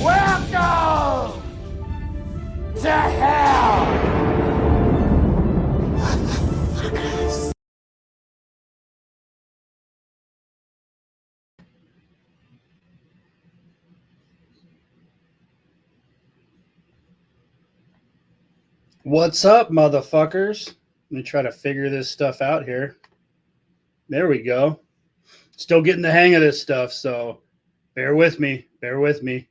Welcome to hell! Motherfuckers. What's up, motherfuckers? Let me try to figure this stuff out here. There we go. Still getting the hang of this stuff, so bear with me. Bear with me.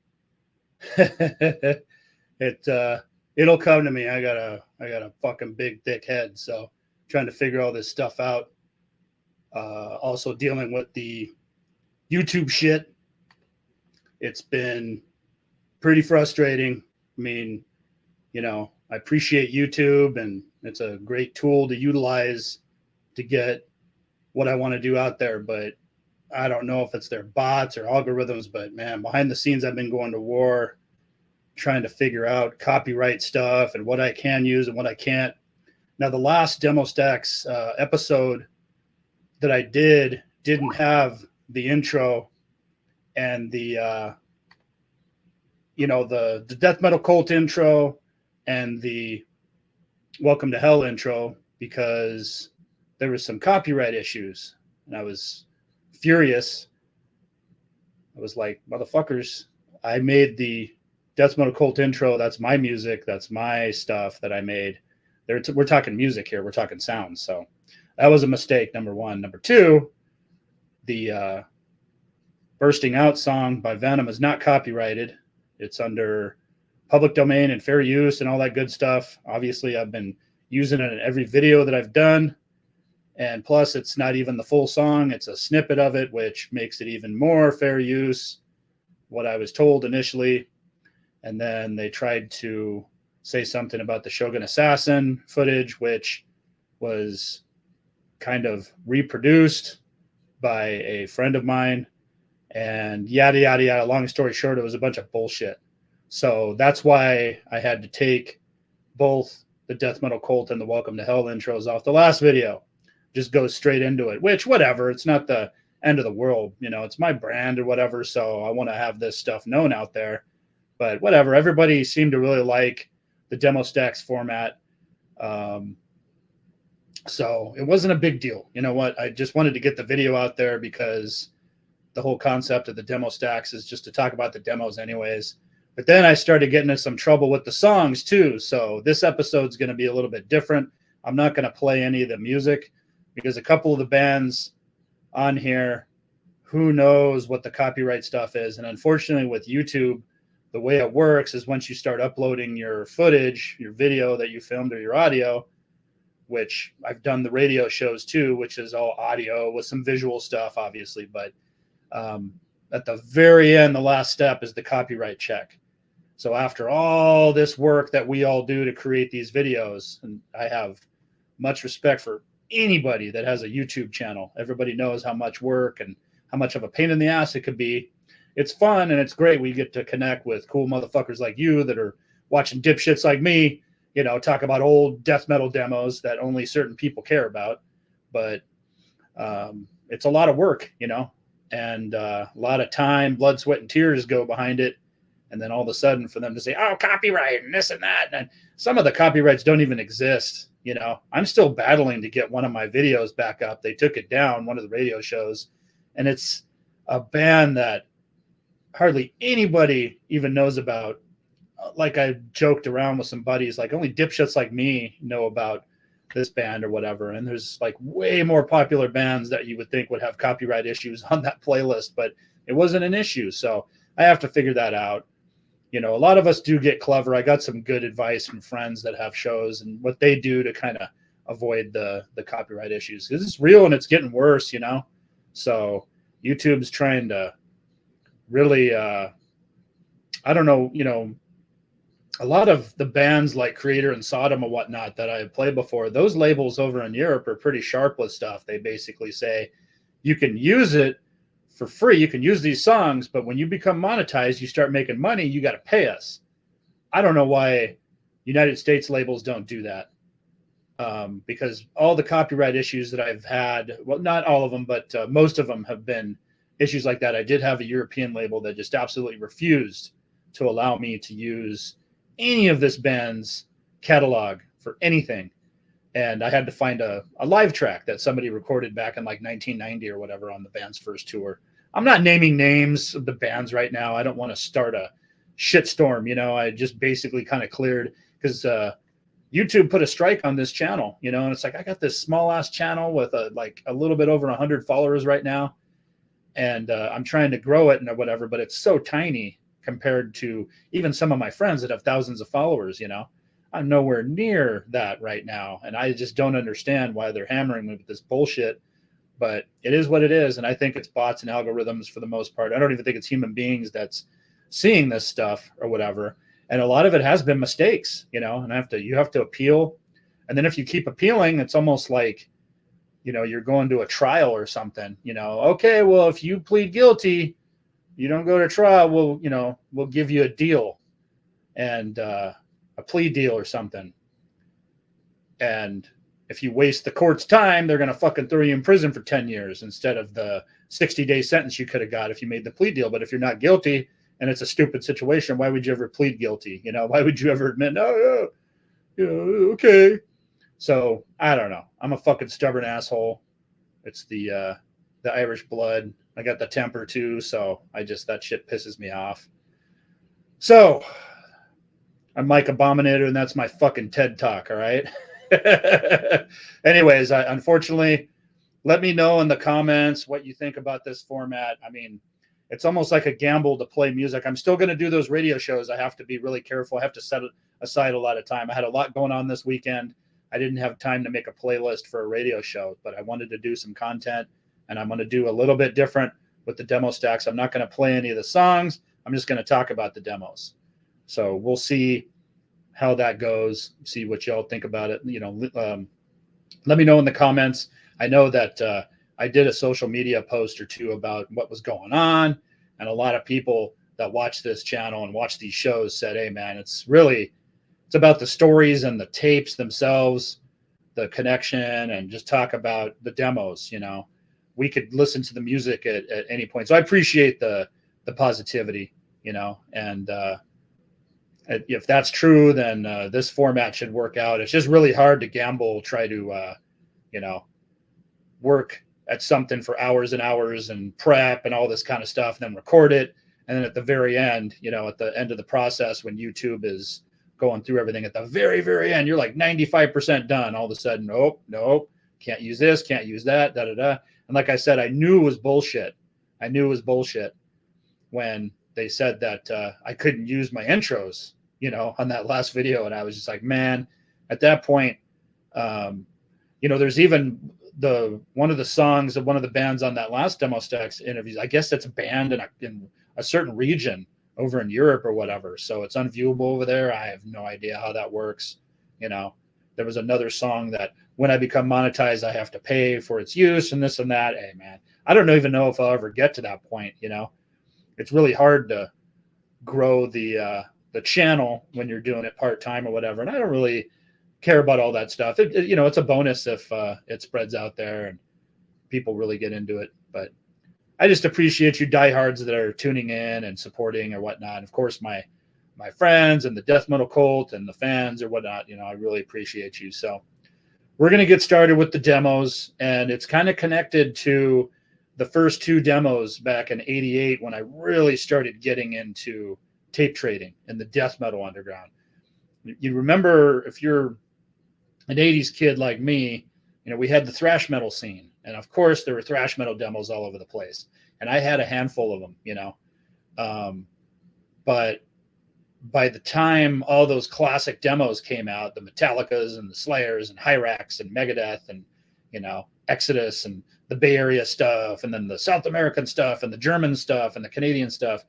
It'll come to me. I got a fucking big thick head, so trying to figure all this stuff out. Also dealing with the YouTube shit. It's been pretty frustrating. I mean, you know, I appreciate YouTube, and it's a great tool to utilize to get what I want to do out there, but I don't know if it's their bots or algorithms, but man, behind the scenes, I've been going to war trying to figure out copyright stuff and what I can use and what I can't. Now, the last Demo Stacks episode that I didn't have the intro and the Death Metal Cult intro and the Welcome to Hell intro, because there was some copyright issues, and I was furious. I was like, motherfuckers, I made the Death Metal Cult intro. That's my music. That's my stuff that I made. We're talking music here. We're talking sounds. So that was a mistake, number one. Number two, the Bursting Out song by Venom is not copyrighted. It's under public domain and fair use and all that good stuff. Obviously, I've been using it in every video that I've done. And plus, it's not even the full song. It's a snippet of it, which makes it even more fair use, what I was told initially. And then they tried to say something about the Shogun Assassin footage, which was kind of reproduced by a friend of mine. And yada, yada, yada. Long story short, it was a bunch of bullshit. So that's why I had to take both the Death Metal Cult and the Welcome to Hell intros off the last video. Just go straight into it, which, whatever, it's not the end of the world. You know, it's my brand or whatever, so I want to have this stuff known out there. But whatever, everybody seemed to really like the Demo Stacks format. So it wasn't a big deal. You know what? I just wanted to get the video out there because the whole concept of the Demo Stacks is just to talk about the demos anyways. But then I started getting into some trouble with the songs too. So this episode's going to be a little bit different. I'm not going to play any of the music, because a couple of the bands on here, who knows what the copyright stuff is. And unfortunately with YouTube, the way it works is once you start uploading your footage, your video that you filmed or your audio, which I've done the radio shows too, which is all audio with some visual stuff, obviously. But at the very end, the last step is the copyright check. So after all this work that we all do to create these videos, and I have much respect for anybody that has a YouTube channel. Everybody knows how much work and how much of a pain in the ass it could be. It's fun and it's great. We get to connect with cool motherfuckers like you that are watching dipshits like me, you know, talk about old death metal demos that only certain people care about. But it's a lot of work, you know, and a lot of time, blood, sweat, and tears go behind it. And then all of a sudden for them to say, oh, copyright and this and that. And some of the copyrights don't even exist. You know, I'm still battling to get one of my videos back up. They took it down, one of the radio shows, and it's a band that hardly anybody even knows about. Like I joked around with some buddies, like only dipshits like me know about this band or whatever. And there's like way more popular bands that you would think would have copyright issues on that playlist, but it wasn't an issue. So I have to figure that out. You know, a lot of us do get clever. I got some good advice from friends that have shows and what they do to kind of avoid the copyright issues, because it's real and it's getting worse, you know? So YouTube's trying to really, I don't know, you know, a lot of the bands like Creator and Sodom and whatnot that I have played before, those labels over in Europe are pretty sharp with stuff. They basically say you can use it for free. You can use these songs, but when you become monetized, you start making money, you got to pay us. I don't know why United States labels don't do that. Because all the copyright issues that I've had, well, not all of them, but most of them have been issues like that. I did have a European label that just absolutely refused to allow me to use any of this band's catalog for anything. And I had to find a live track that somebody recorded back in like 1990 or whatever on the band's first tour. I'm not naming names of the bands right now. I don't want to start a shitstorm. I just basically kind of cleared because YouTube put a strike on this channel, and it's like, I got this small ass channel with a little bit over 100 followers right now. And I'm trying to grow it and whatever, but it's so tiny compared to even some of my friends that have thousands of followers. I'm nowhere near that right now. And I just don't understand why they're hammering me with this bullshit, but it is what it is. And I think it's bots and algorithms for the most part. I don't even think it's human beings that's seeing this stuff or whatever. And a lot of it has been mistakes, and you have to appeal. And then if you keep appealing, it's almost like, you're going to a trial or something, okay, well, if you plead guilty, you don't go to trial, we'll give you a deal and a plea deal or something. And if you waste the court's time, they're going to fucking throw you in prison for 10 years instead of the 60-day sentence you could have got if you made the plea deal. But if you're not guilty, and it's a stupid situation, why would you ever plead guilty? Why would you ever admit, no, okay. So I don't know. I'm a fucking stubborn asshole. It's the Irish blood. I got the temper too. So that shit pisses me off. So I'm Mike Abominator, and that's my fucking TED Talk. All right. Anyways, unfortunately, let me know in the comments what you think about this format. I mean, it's almost like a gamble to play music. I'm still going to do those radio shows. I have to be really careful. I have to set aside a lot of time. I had a lot going on this weekend. I didn't have time to make a playlist for a radio show, but I wanted to do some content, and I'm going to do a little bit different with the demo stacks. I'm not going to play any of the songs. I'm just going to talk about the demos. So we'll see how that goes, see what y'all think about it. Let me know in the comments. I know that I did a social media post or two about what was going on. And a lot of people that watch this channel and watch these shows said, hey, man, it's about the stories and the tapes themselves, the connection, and just talk about the demos. We could listen to the music at any point. So I appreciate the positivity, and if that's true, then this format should work out. It's just really hard to gamble, try to, work at something for hours and hours and prep and all this kind of stuff, and then record it. And then at the very end, at the end of the process, when YouTube is going through everything at the very, very end, you're like 95% done. All of a sudden, nope, can't use this, can't use that, da-da-da. And like I said, I knew it was bullshit. When they said that I couldn't use my intros, on that last video. And I was just like, man, at that point, there's even one of the songs of one of the bands on that last Demo Stacks interviews. I guess it's banned in a certain region over in Europe or whatever. So it's unviewable over there. I have no idea how that works. There was another song that when I become monetized, I have to pay for its use and this and that. Hey, man, I don't even know if I'll ever get to that point. It's really hard to grow the channel when you're doing it part-time or whatever. And I don't really care about all that stuff. It's a bonus if it spreads out there and people really get into it. But I just appreciate you diehards that are tuning in and supporting or whatnot. And of course, my friends and the death metal cult and the fans or whatnot, I really appreciate you. So we're going to get started with the demos, and it's kind of connected to the first two demos back in '88 when I really started getting into tape trading in the death metal underground. You remember, if you're an '80s kid like me, we had the thrash metal scene, and of course there were thrash metal demos all over the place, and I had a handful of them, but by the time all those classic demos came out, the Metallicas and the Slayers and Hyrax and Megadeth and Exodus and the Bay Area stuff, and then the South American stuff and the German stuff and the Canadian stuff,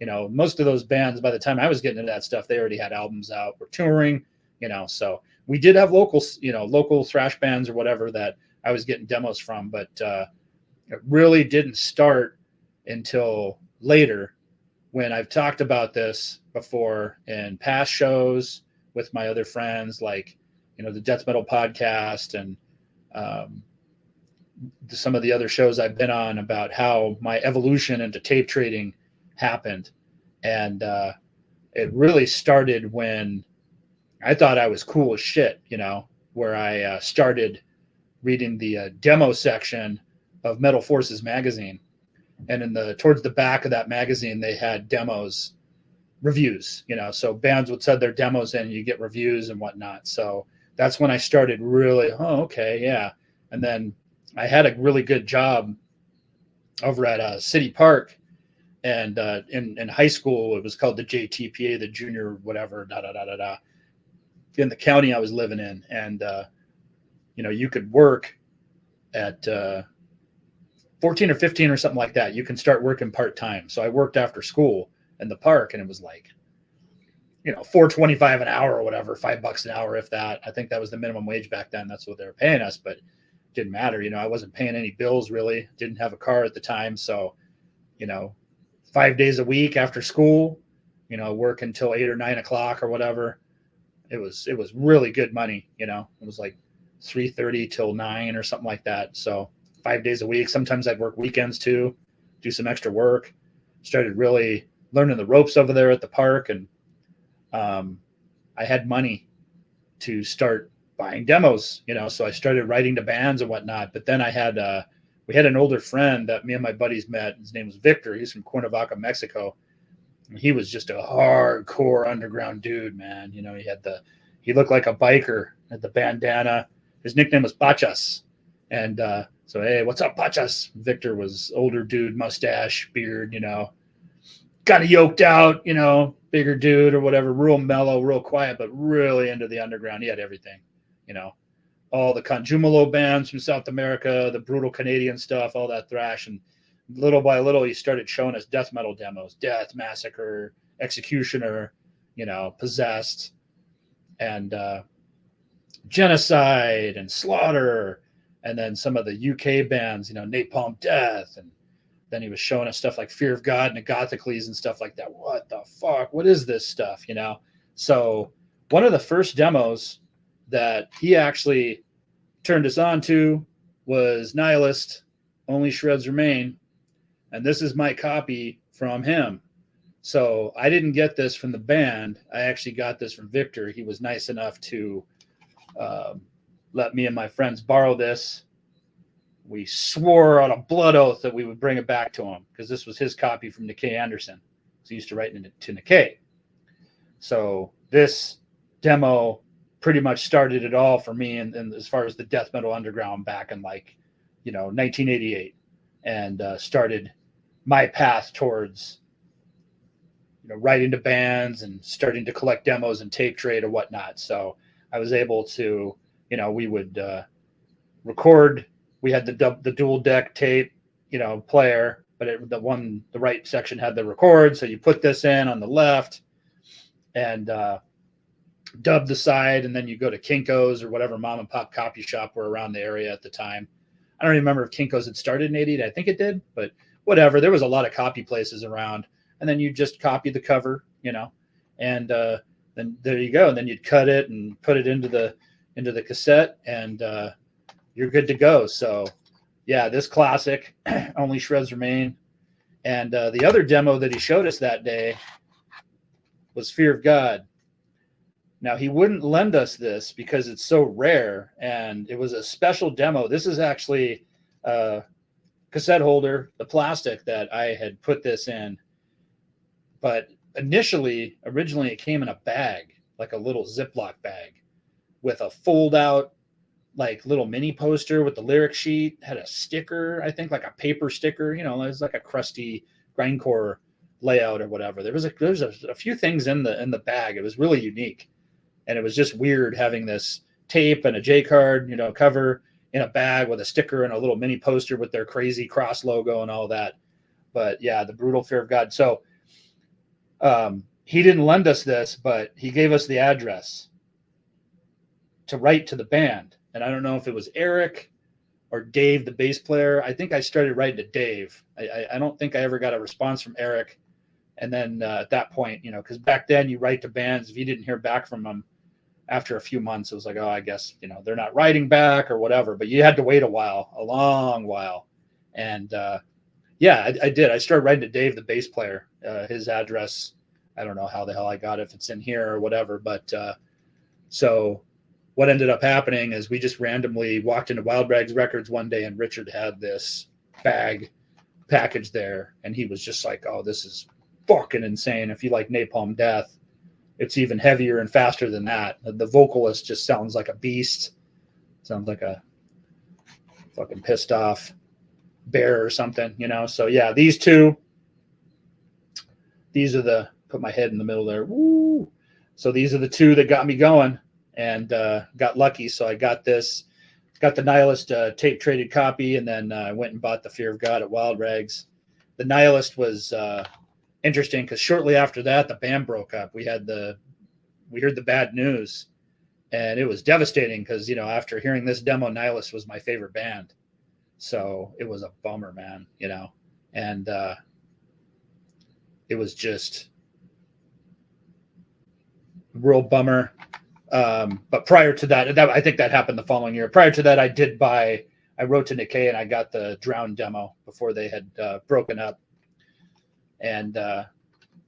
You know, most of those bands, by the time I was getting into that stuff, they already had albums out, were touring, you know. So we did have local thrash bands or whatever that I was getting demos from, but it really didn't start until later, when I've talked about this before in past shows with my other friends, like, you know, the Death Metal Podcast and some of the other shows I've been on, about how my evolution into tape trading happened. And it really started when I thought I was cool as shit, you know, where I started reading the demo section of Metal Forces magazine. And towards the back of that magazine, they had demos, reviews, you know, so bands would send their demos in, you get reviews and whatnot. So that's when I started really, oh, okay, yeah. And then I had a really good job over at City Park, and in high school it was called the JTPA, the junior whatever, in the county I was living in. And you know, you could work at 14 or 15 or something like that. You can start working part-time. So I worked after school in the park, and it was like, you know, $4.25 an hour or whatever, $5 an hour, if that. I think that was the minimum wage back then. That's what they were paying us, but it didn't matter. You know, I wasn't paying any bills really. Didn't have a car at the time. So, you know, 5 days a week after school, you know, work until 8 or 9 o'clock or whatever. It was really good money. You know, it was like 3:30 till 9 or something like that. So 5 days a week. Sometimes I'd work weekends too, do some extra work. Started really learning the ropes over there at the park. And I had money to start buying demos, you know, so I started writing to bands and whatnot. But then we had an older friend that me and my buddies met. His name was Victor. He's from Cuernavaca, Mexico. And he was just a hardcore underground dude, man. You know, he looked like a biker, had the bandana. His nickname was Bachas. And so, hey, what's up, Bachas? Victor was older dude, mustache, beard, you know, kind of yoked out, you know, bigger dude or whatever, real mellow, real quiet, but really into the underground. He had everything, you know, all the Conjumalo bands from South America, the brutal Canadian stuff, all that thrash. And little by little, he started showing us death metal demos, Death, Massacre, Executioner, you know, Possessed, and Genocide and Slaughter. And then some of the UK bands, you know, Napalm Death. And then he was showing us stuff like Fear of God and Agothocles and stuff like that. What the fuck? What is this stuff, you know? So one of the first demos that he actually turned us on to was Nihilist, Only Shreds Remain. And this is my copy from him. So I didn't get this from the band. I actually got this from Victor. He was nice enough to let me and my friends borrow this. We swore on a blood oath that we would bring it back to him, because this was his copy from Nikkei Anderson. He used to write to Nikkei. So this demo pretty much started it all for me, and as far as the death metal underground back in, like, you know, 1988, and started my path towards, you know, writing to bands and starting to collect demos and tape trade or whatnot. So I was able to, you know, we would record. We had the dual deck tape, you know, player, but the right section had the record. So you put this in on the left and dub the side, and then you go to Kinko's or whatever mom and pop copy shop were around the area at the time. I don't even remember if Kinko's had started in 88. I think it did, but whatever. There was a lot of copy places around, and then you just copy the cover, you know, and then there you go. And then you'd cut it and put it into the cassette, and you're good to go. So yeah, this classic, Only Shreds Remain. And the other demo that he showed us that day was Fear of God. Now, he wouldn't lend us this because it's so rare, and it was a special demo. This is actually a cassette holder, the plastic that I had put this in. But originally it came in a bag, like a little Ziploc bag with a fold-out, like, little mini poster with the lyric sheet, had a sticker, I think, like a paper sticker, you know, it was like a crusty grindcore layout or whatever. There was a few things in the bag. It was really unique. And it was just weird having this tape and a J card, you know, cover in a bag with a sticker and a little mini poster with their crazy cross logo and all that. But yeah, the brutal Fear of God. So He didn't lend us this, but he gave us the address to write to the band. And I don't know if it was Eric or Dave, the bass player. I think I started writing to Dave. I don't think I ever got a response from Eric. And then at that point, because back then you write to bands, if you didn't hear back from them after a few months, it was like, oh, I guess, they're not writing back or whatever. But you had to wait a long while. And yeah, I did. I started writing to Dave, the bass player. His address, I don't know how the hell I got it, if it's in here or whatever. But so what ended up happening is we just randomly walked into Wild Rags Records one day, and Richard had this package there, and he was just like, oh, this is fucking insane. If you like Napalm Death, it's even heavier and faster than that. The vocalist just sounds like a beast. Sounds like a fucking pissed off bear or something, So yeah, these are put my head in the middle there. Woo. So these are the two that got me going, and got lucky. So I got the Nihilist tape traded copy, and then I went and bought the Fear of God at Wild Rags. The Nihilist was interesting because shortly after that, the band broke up. We heard the bad news, and it was devastating because, after hearing this demo, Nihilist was my favorite band. So it was a bummer, man, and it was just a real bummer. But prior to that, I think that happened the following year. Prior to that, I wrote to Nick Kay, and I got the Drowned demo before they had broken up. And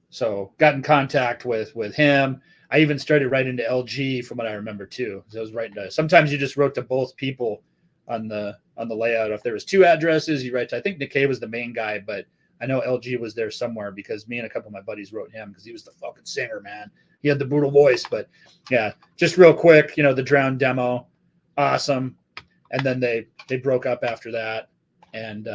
so got in contact with him. I even started writing to LG from what I remember too. So I was writing to, sometimes you just wrote to both people on the layout. If there was two addresses, you write to, I think Nick Kay was the main guy, but I know LG was there somewhere because me and a couple of my buddies wrote him because he was the fucking singer, man. He had the brutal voice. But yeah, just real quick, the Drowned demo, awesome. And then they broke up after that. And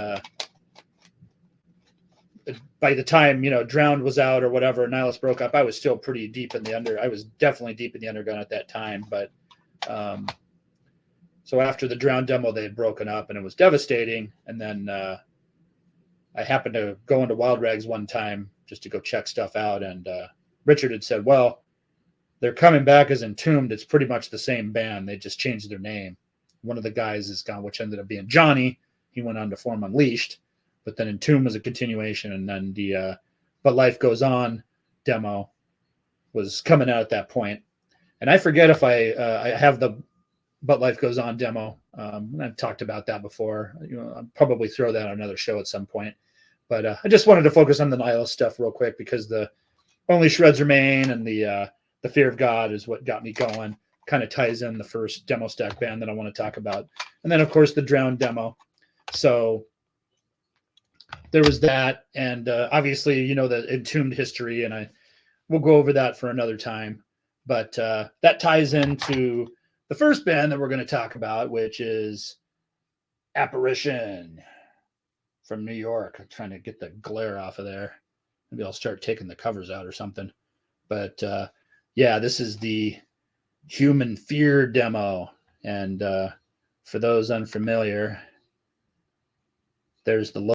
by the time, Drowned was out or whatever, Nihilist broke up, I was still pretty deep in the I was definitely deep in the underground at that time. But so after the Drowned demo, they had broken up, and it was devastating. And then I happened to go into Wild Rags one time just to go check stuff out. And Richard had said, well, they're coming back as Entombed. It's pretty much the same band. They just changed their name. One of the guys is gone, which ended up being Johnny. He went on to form Unleashed. But then Entombed was a continuation, and then the But Life Goes On demo was coming out at that point. And I forget if I have the But Life Goes On demo. I've talked about that before. I'll probably throw that on another show at some point. But I just wanted to focus on the Nihilist stuff real quick because the Only Shreds Remain and the Fear of God is what got me going. Kind of ties in the first demo stack band that I want to talk about. And then, of course, the Drowned demo. So there was that, and obviously, the Entombed history, and we'll go over that for another time. But that ties into the first band that we're going to talk about, which is Apparition from New York. I'm trying to get the glare off of there. Maybe I'll start taking the covers out or something. But yeah, this is the Human Fear demo, and for those unfamiliar, there's the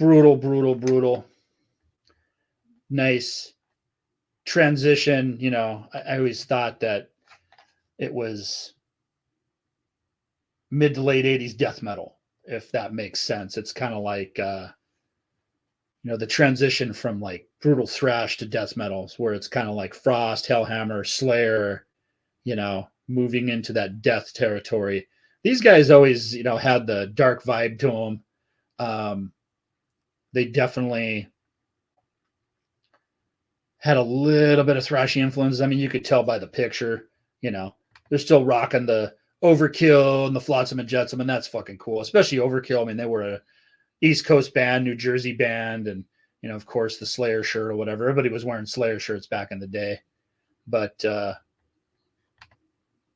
brutal. Nice transition. You know, I always thought that it was mid to late 80s death metal, if that makes sense. It's kind of like, you know, the transition from like brutal thrash to death metals, where it's kind of like Frost, Hellhammer, Slayer, you know, moving into that death territory. These guys always, you know, had the dark vibe to them. They definitely had a little bit of thrashy influences. I mean, you could tell by the picture, you know, they're still rocking the Overkill and the Flotsam and Jetsam, and that's fucking cool, especially Overkill. I mean, they were a East Coast band, New Jersey band, and, you know, of course, the Slayer shirt or whatever. Everybody was wearing Slayer shirts back in the day, but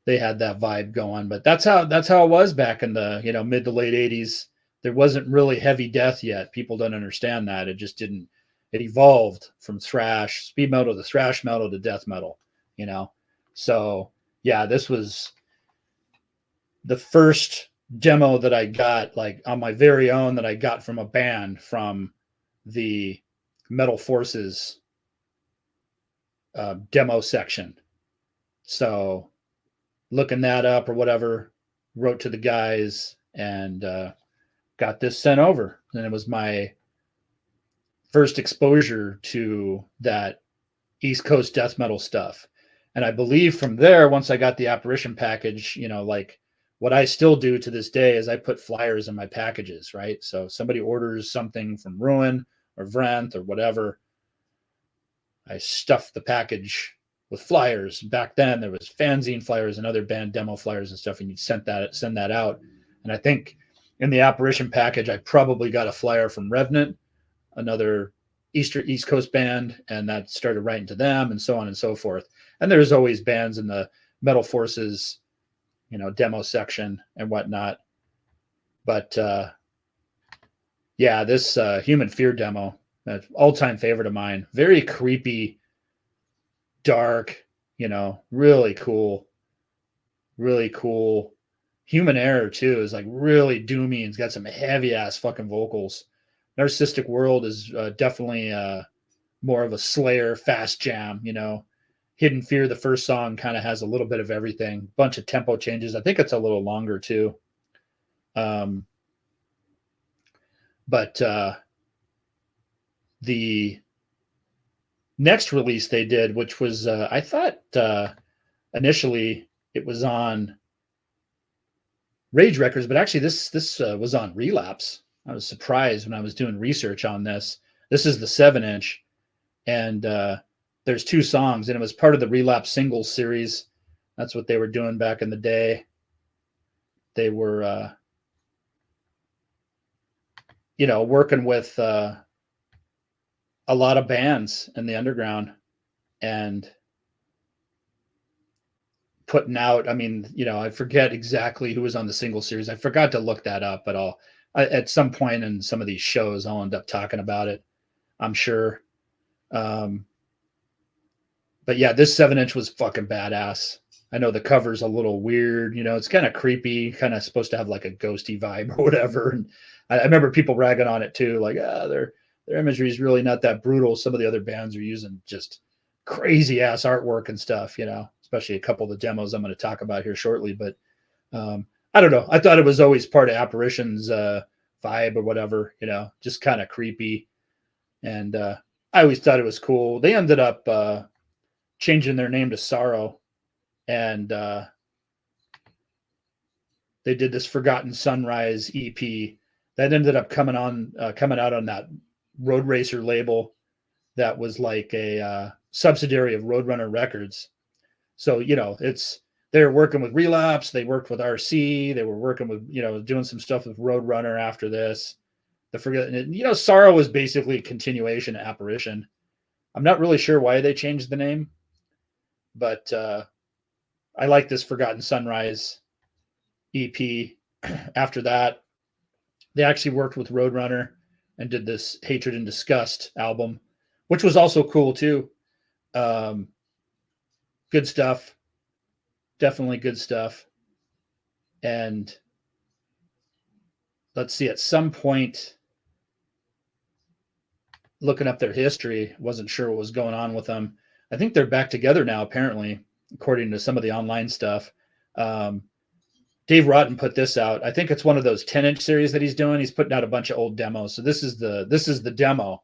they had that vibe going. But that's how it was back in the, you know, mid to late 80s. There wasn't really heavy death yet. People don't understand that. It just didn't. It evolved from thrash, speed metal to thrash metal to death metal, you know. So yeah, this was the first demo that I got, like on my very own, that I got from a band from the Metal Forces demo section. So looking that up or whatever, wrote to the guys and got this sent over. And it was my first exposure to that East Coast death metal stuff. And I believe from there, once I got the Apparition package, you know, like what I still do to this day is I put flyers in my packages, right? So somebody orders something from Ruin or Vrenth or whatever, I stuff the package with flyers. Back then there was fanzine flyers and other band demo flyers and stuff, and you'd send that out. And I think in the Apparition package, I probably got a flyer from Revenant, another East Coast band, and that started writing to them, and so on and so forth. And there's always bands in the Metal Forces, you know, demo section and whatnot. But yeah, this Human Fear demo, all-time favorite of mine. Very creepy, dark, you know, really cool. Human Error too is like really doomy and it's got some heavy ass fucking vocals. Narcissistic World is definitely more of a Slayer fast jam, you know. Hidden Fear, the first song, kind of has a little bit of everything. Bunch of tempo changes. I think it's a little longer too. But the next release they did, which was I thought initially it was on Rage Records, but actually this was on Relapse. I was surprised when I was doing research on this. This is the 7-inch, and there's 2 songs, and it was part of the Relapse singles series. That's what they were doing back in the day. They were, you know, working with a lot of bands in the underground and putting out, I mean, you know, I forget exactly who was on the single series. I forgot to look that up, but at some point in some of these shows, I'll end up talking about it, I'm sure. But yeah, this 7-inch was fucking badass. I know the cover's a little weird, you know, it's kind of creepy, kind of supposed to have like a ghosty vibe or whatever. And I remember people ragging on it too, like, their imagery is really not that brutal. Some of the other bands are using just crazy ass artwork and stuff, you know, especially a couple of the demos I'm going to talk about here shortly. But I don't know. I thought it was always part of Apparition's vibe or whatever, you know, just kind of creepy. And I always thought it was cool. They ended up changing their name to Sorrow, and they did this Forgotten Sunrise EP that ended up coming out on that Road Racer label that was like a subsidiary of Roadrunner Records. So, you know, they're working with Relapse, they worked with RC, they were working with, you know, doing some stuff with Roadrunner after this. You know, Sorrow was basically a continuation of Apparition. I'm not really sure why they changed the name, but I like this Forgotten Sunrise EP. After that, they actually worked with Roadrunner and did this Hatred and Disgust album, which was also cool too. Good stuff. Definitely good stuff. And let's see, at some point looking up their history. Wasn't sure what was going on with them. I think they're back together now, apparently, according to some of the online stuff. Dave Rotten put this out. I think it's one of those 10-inch series that he's doing. He's putting out a bunch of old demos. So this is the demo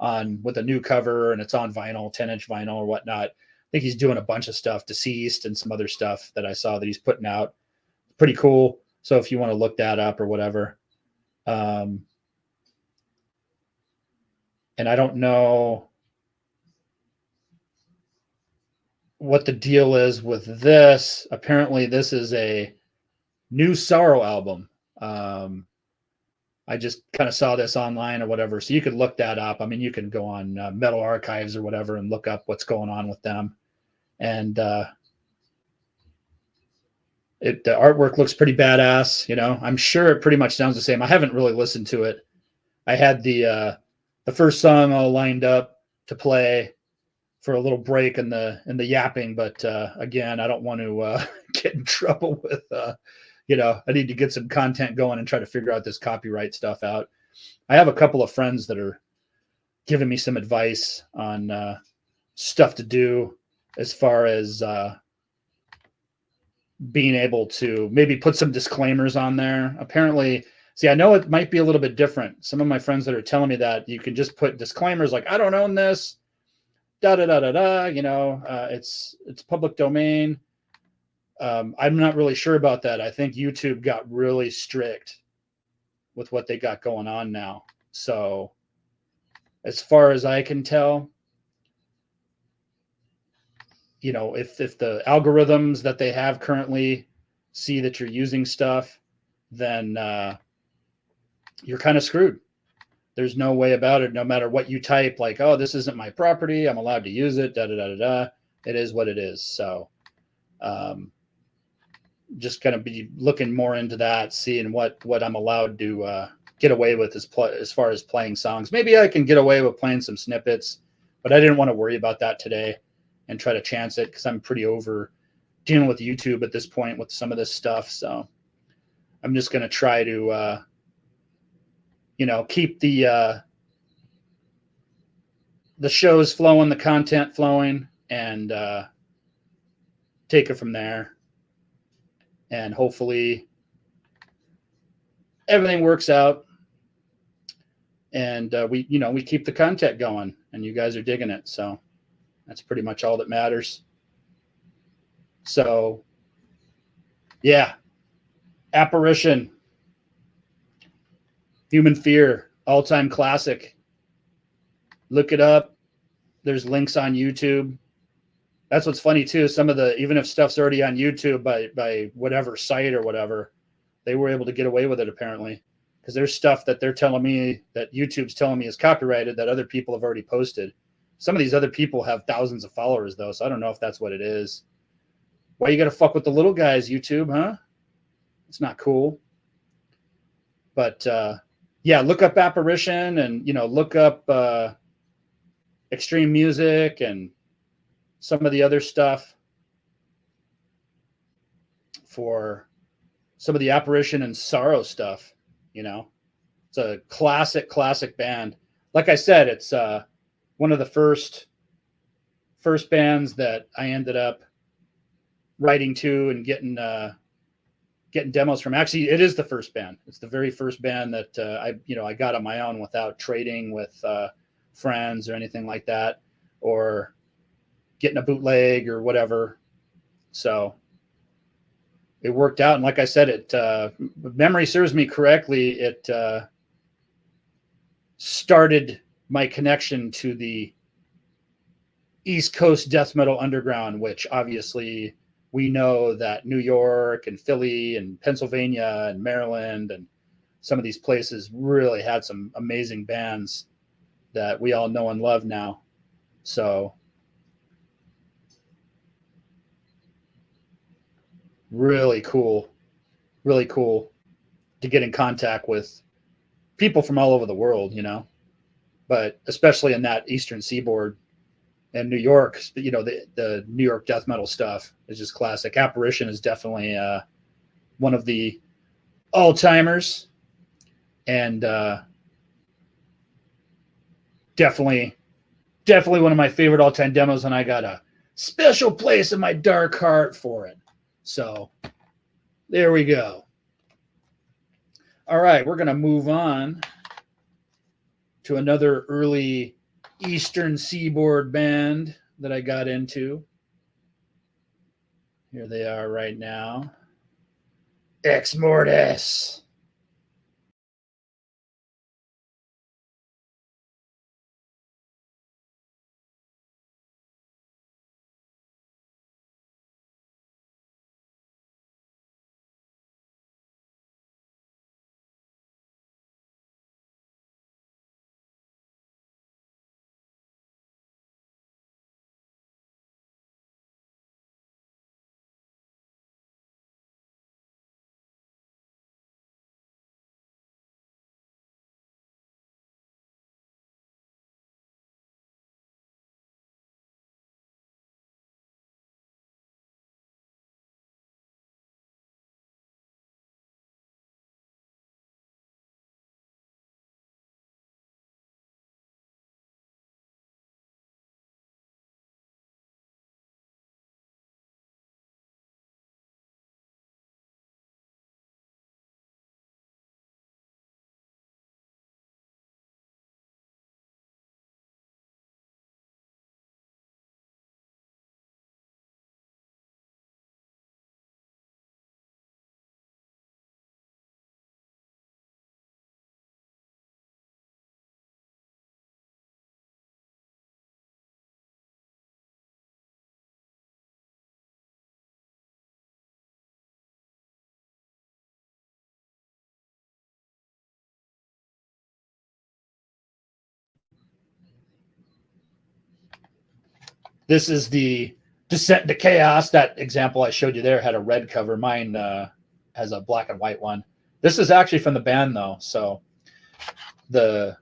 on with a new cover, and it's on vinyl, 10-inch vinyl or whatnot. I think he's doing a bunch of stuff, Deceased and some other stuff that I saw that he's putting out. Pretty cool. So if you want to look that up or whatever. And I don't know what the deal is with this. Apparently this is a new Sorrow album. I just kind of saw this online or whatever, so you could look that up. I mean, you can go on Metal Archives or whatever and look up what's going on with them. And the artwork looks pretty badass. You know, I'm sure it pretty much sounds the same. I haven't really listened to it. I had the first song all lined up to play for a little break in the yapping, but again, I don't want to get in trouble with. I need to get some content going and try to figure out this copyright stuff out. I have a couple of friends that are giving me some advice on stuff to do as far as being able to maybe put some disclaimers on there. Apparently, see, I know it might be a little bit different. Some of my friends that are telling me that you can just put disclaimers like, I don't own this, it's public domain. I'm not really sure about that. I think YouTube got really strict with what they got going on now. So as far as I can tell, if the algorithms that they have currently see that you're using stuff, then you're kind of screwed. There's no way about it. No matter what you type, like, oh, this isn't my property, I'm allowed to use it, it is what it is. So just going to be looking more into that, seeing what I'm allowed to get away with as far as playing songs. Maybe I can get away with playing some snippets, but I didn't want to worry about that today and try to chance it because I'm pretty over dealing with YouTube at this point with some of this stuff. So I'm just going to try to, keep the shows flowing, the content flowing, and take it from there. And hopefully everything works out, and we keep the content going, and you guys are digging it. So that's pretty much all that matters. So yeah, Apparition, Human Fear, all-time classic. Look it up. There's links on YouTube. That's what's funny too. Some of even if stuff's already on YouTube by whatever site or whatever, they were able to get away with it apparently, because there's stuff that they're telling me that YouTube's telling me is copyrighted that other people have already posted. Some of these other people have thousands of followers though, so I don't know if that's what it is. Why you got to fuck with the little guys, YouTube, huh? It's not cool. But yeah, look up Apparition and look up Extreme Music and some of the other stuff for some of the Apparition and Sorrow stuff. It's a classic band. Like I said, it's one of the first bands that I ended up writing to and getting demos from. Actually, it is the first band. It's the very first band that I got on my own without trading with friends or anything like that, or getting a bootleg or whatever. So it worked out. And like I said, if memory serves me correctly, it started my connection to the East Coast death metal underground, which obviously we know that New York and Philly and Pennsylvania and Maryland and some of these places really had some amazing bands that we all know and love now. So really cool to get in contact with people from all over the world, but especially in that Eastern Seaboard and New York, the New York death metal stuff is just classic. Apparition is definitely one of the all-timers, and definitely one of my favorite all-time demos, and I got a special place in my dark heart for it. So there we go. All right, we're going to move on to another early Eastern Seaboard band that I got into. Here they are right now. Ex Mortis. This is the Descent into Chaos. That example I showed you there had a red cover. Mine has a black and white one. This is actually from the band, though. So the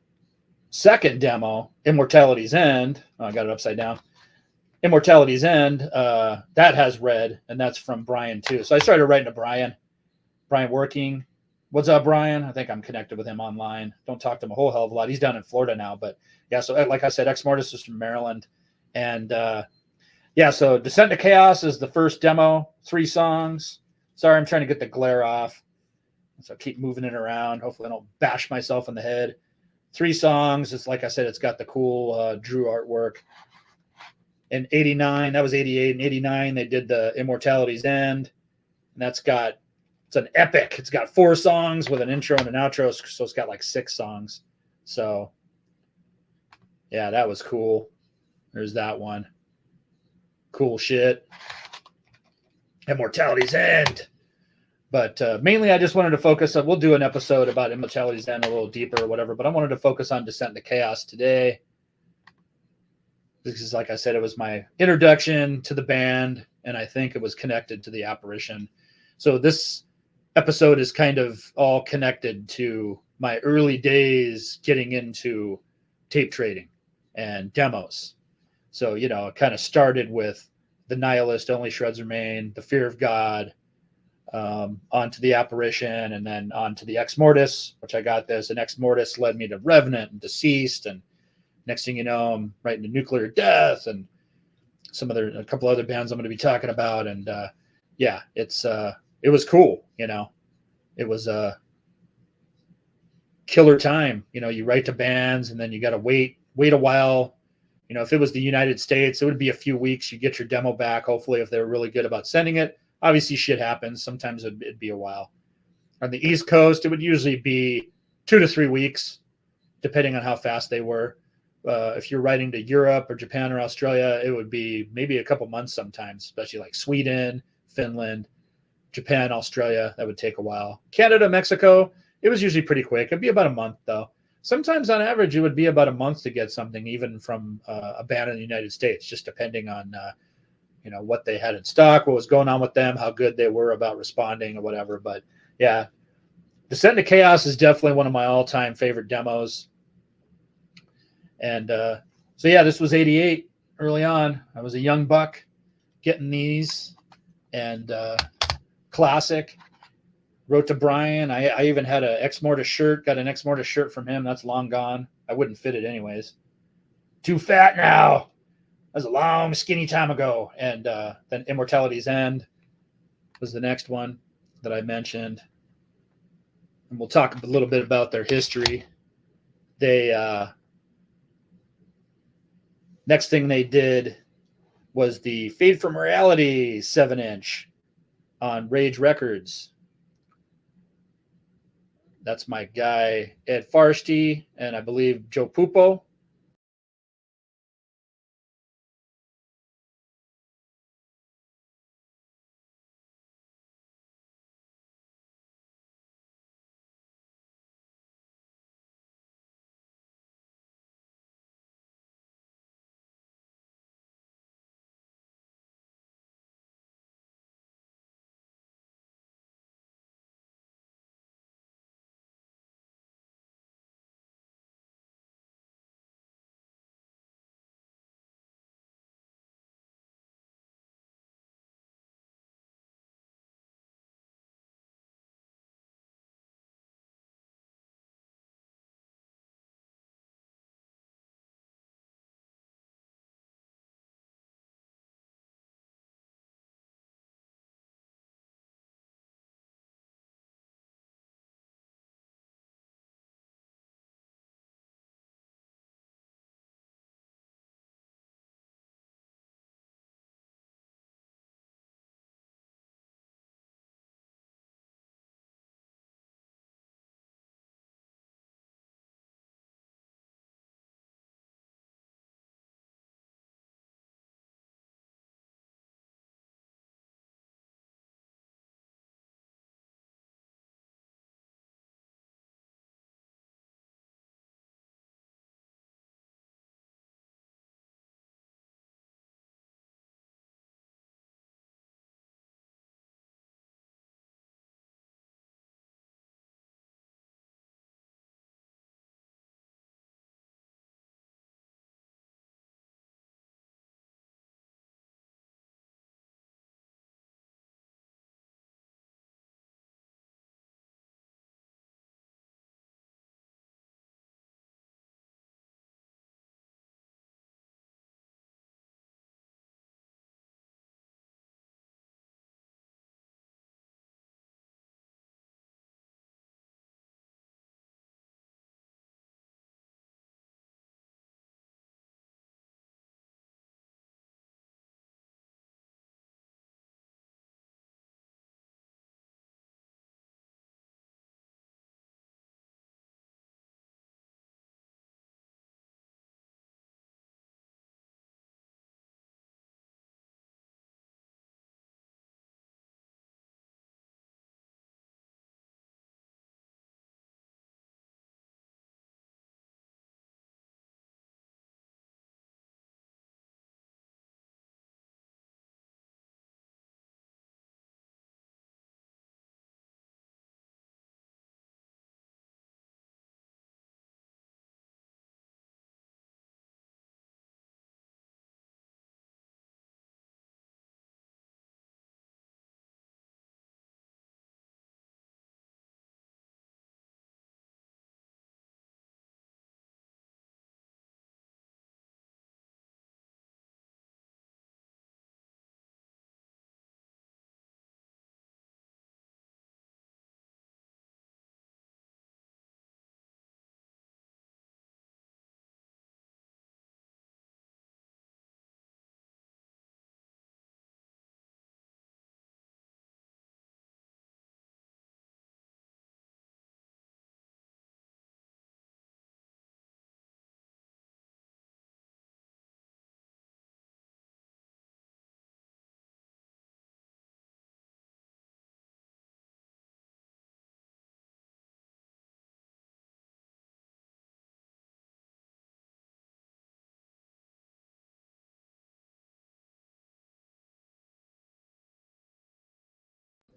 second demo, Immortality's End, oh, I got it upside down. Immortality's End, that has red, and that's from Brian, too. So I started writing to Brian Working. What's up, Brian? I think I'm connected with him online. Don't talk to him a whole hell of a lot. He's down in Florida now. But, yeah, so like I said, Ex Mortis is from Maryland. And, yeah, so Descent to Chaos is the first demo, 3 songs. Sorry, I'm trying to get the glare off. So I keep moving it around. Hopefully I don't bash myself in the head. 3 songs. It's like I said, it's got the cool Drew artwork. In 89, that was 88. In 89, they did the Immortality's End. And it's an epic. It's got 4 songs with an intro and an outro. So it's got like 6 songs. So, yeah, that was cool. There's that one. Cool shit. Immortality's End. But mainly I just wanted to focus on, we'll do an episode about Immortality's End a little deeper or whatever, but I wanted to focus on Descent into Chaos today. This is, like I said, it was my introduction to the band, and I think it was connected to the Apparition. So this episode is kind of all connected to my early days getting into tape trading and demos. So, you know, it kind of started with the Nihilist, Only Shreds Remain, the Fear of God, onto the Apparition, and then onto the Ex Mortis, which I got this. And Ex Mortis led me to Revenant and Deceased, and next thing you know, I'm right into Nuclear Death and a couple other bands I'm going to be talking about. And yeah, it was cool. You know, it was a killer time. You know, you write to bands, and then you got to wait a while. You know, if it was the United States, it would be a few weeks. You get your demo back, hopefully, if they're really good about sending it. Obviously, shit happens. Sometimes it'd be a while. On the East Coast, it would usually be 2 to 3 weeks, depending on how fast they were. If you're writing to Europe or Japan or Australia, it would be maybe a couple months sometimes, especially like Sweden, Finland, Japan, Australia. That would take a while. Canada, Mexico, it was usually pretty quick. It'd be about a month, though. Sometimes on average, it would be about a month to get something, even from a band in the United States, just depending on you know, what they had in stock, what was going on with them, how good they were about responding or whatever. But yeah, Descent into Chaos is definitely one of my all-time favorite demos. And so yeah, this was 88 early on. I was a young buck getting these, and classic. Wrote to Brian. I even had an Ex Mortis shirt, got an Ex Mortis shirt from him. That's long gone. I wouldn't fit it anyways. too fat now. That was a long, skinny time ago. And then Immortality's End was the next one that I mentioned. And we'll talk a little bit about their history. They next thing they did was the Fade from Reality 7-inch on Rage Records. That's my guy Ed Farsty and I believe Joe Pupo.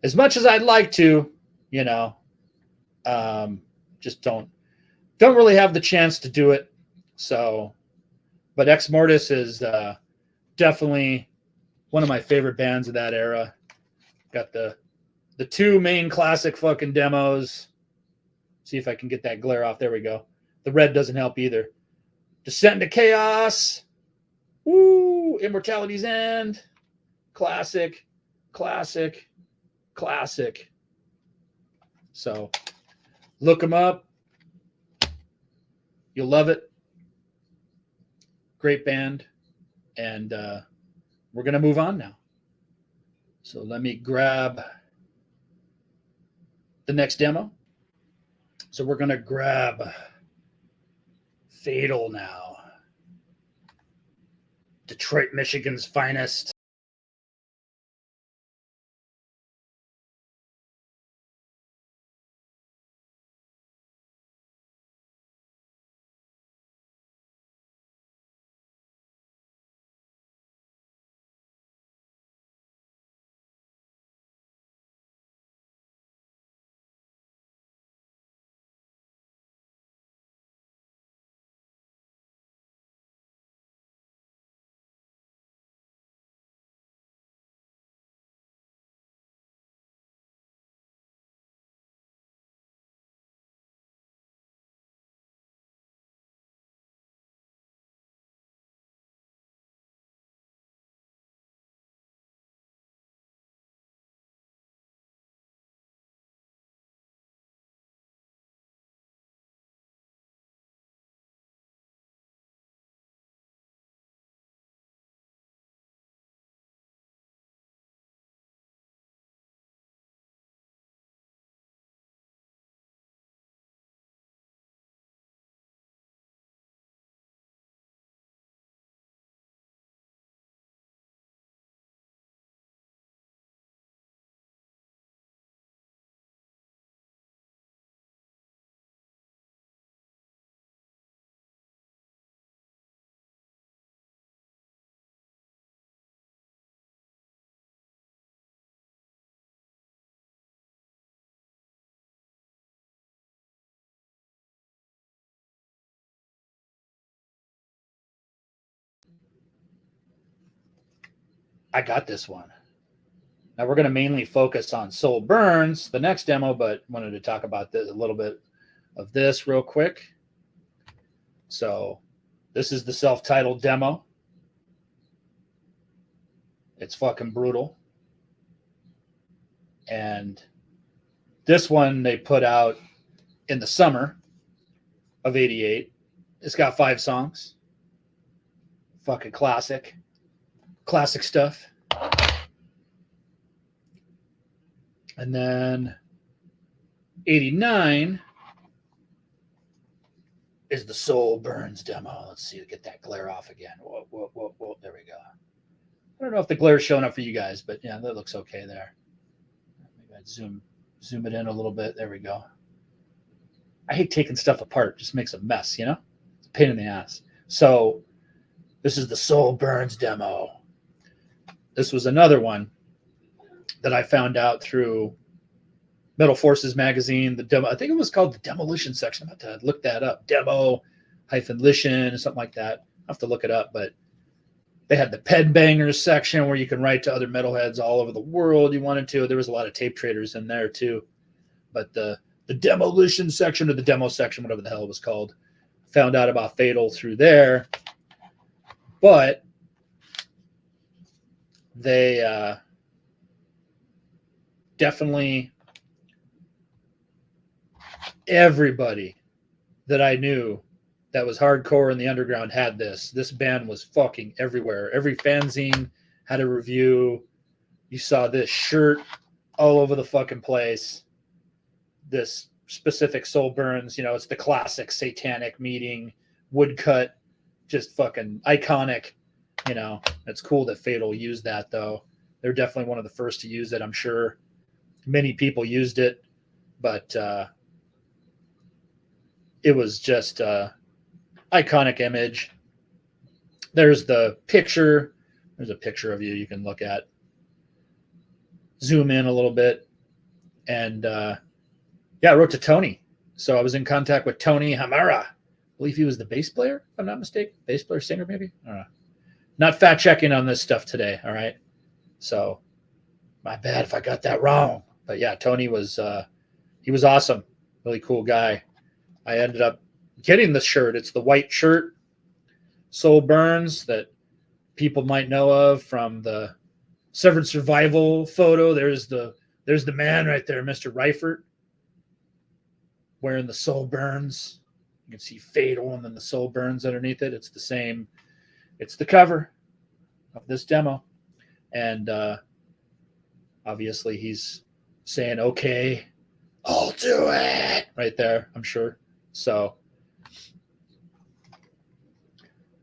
As much as I'd like to, you know, just don't really have the chance to do it. So, but Ex Mortis is definitely one of my favorite bands of that era. Got the two main classic fucking demos. See if I can get that glare off. There we go. The red doesn't help either. Descent into Chaos. Woo! Immortality's End. Classic, classic, classic. So look them up. You'll love it. Great band. And we're going to move on now. So let me grab the next demo. So we're going to grab Fatal now. Detroit, Michigan's finest. I got this one. Now we're going to mainly focus on Soul Burns, the next demo, but wanted to talk about this, a little bit of this real quick. So this is the self-titled demo. It's fucking brutal. And this one they put out in the summer of '88. It's got 5 songs. Fucking classic. Classic stuff. And then '89 is the Soul Burns demo. Let's see, get that glare off again. Whoa, whoa, whoa, whoa. There we go. I don't know if the glare's showing up for you guys, but yeah, that looks okay there. Maybe I'd zoom it in a little bit. There we go. I hate taking stuff apart. It just makes a mess, you know? It's a pain in the ass. So this is the Soul Burns demo. This was another one that I found out through Metal Forces magazine. The demo, I think it was called the Demolition section. I'm about to look that up. Demo-lition, something like that. I have to look it up, but they had the Ped Bangers section where you can write to other metalheads all over the world you wanted to. There was a lot of tape traders in there too. But the Demolition section, or the demo section, whatever the hell it was called, found out about Fatal through there. But they definitely, everybody that I knew that was hardcore in the underground had this. This band was fucking everywhere. Every fanzine had a review. You saw this shirt all over the fucking place. This specific Soul Burns, you know, it's the classic satanic meeting, woodcut, just fucking iconic. You know, it's cool that Fatal used that, though. They're definitely one of the first to use it, I'm sure. Many people used it, but it was just iconic image. There's the picture. There's a picture of you can look at. Zoom in a little bit. And yeah, I wrote to Tony. So I was in contact with Tony Hamara. I believe he was the bass player, if I'm not mistaken. Bass player, singer, maybe? I don't know. Not fact checking on this stuff today, all right? So my bad if I got that wrong. But yeah, Tony was he was awesome. Really cool guy. I ended up getting the shirt. It's the white shirt soul burns that people might know of from the Severed Survival photo. There's the man right there, Mr. Reifert, wearing the soul burns. You can see Fatal and then the soul burns underneath it. It's the same. It's the cover of this demo. And obviously he's saying, okay, I'll do it right there, I'm sure. So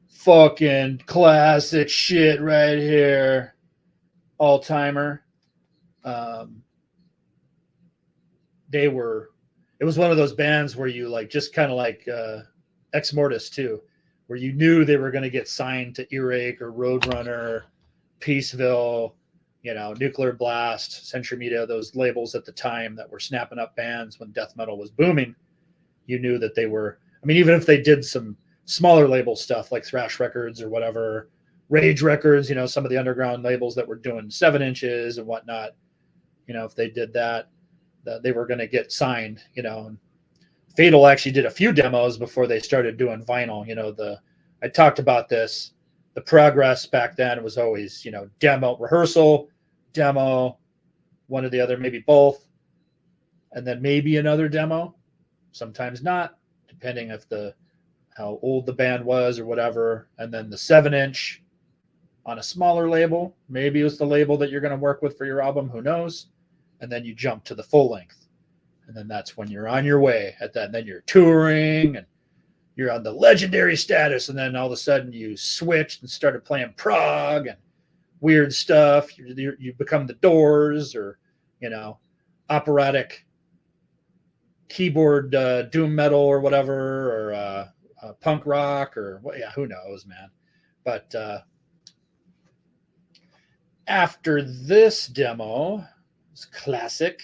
fucking classic shit right here. All timer. They were, it was one of those bands where you like just kind of like Ex Mortis too, where you knew they were going to get signed to Earache or Roadrunner, Peaceville, you know, Nuclear Blast, Century Media, those labels at the time that were snapping up bands when death metal was booming. You knew that they were, I mean, even if they did some smaller label stuff like Thrash Records or whatever, Rage Records, you know, some of the underground labels that were doing 7-inches and whatnot, you know, if they did that, they were going to get signed, you know. And Fatal actually did a few demos before they started doing vinyl. You know, I talked about this. The progress back then was always, you know, demo, rehearsal, demo, one or the other, maybe both, and then maybe another demo. Sometimes not, depending if how old the band was or whatever. And then the 7-inch on a smaller label. Maybe it was the label that you're going to work with for your album. Who knows? And then you jump to the full length. And then that's when you're on your way at that. And then you're touring and you're on the legendary status. And then all of a sudden you switched and started playing prog and weird stuff. You become the Doors or, you know, operatic keyboard doom metal or whatever, or punk rock or what? Yeah, who knows, man. But after this demo, it's classic.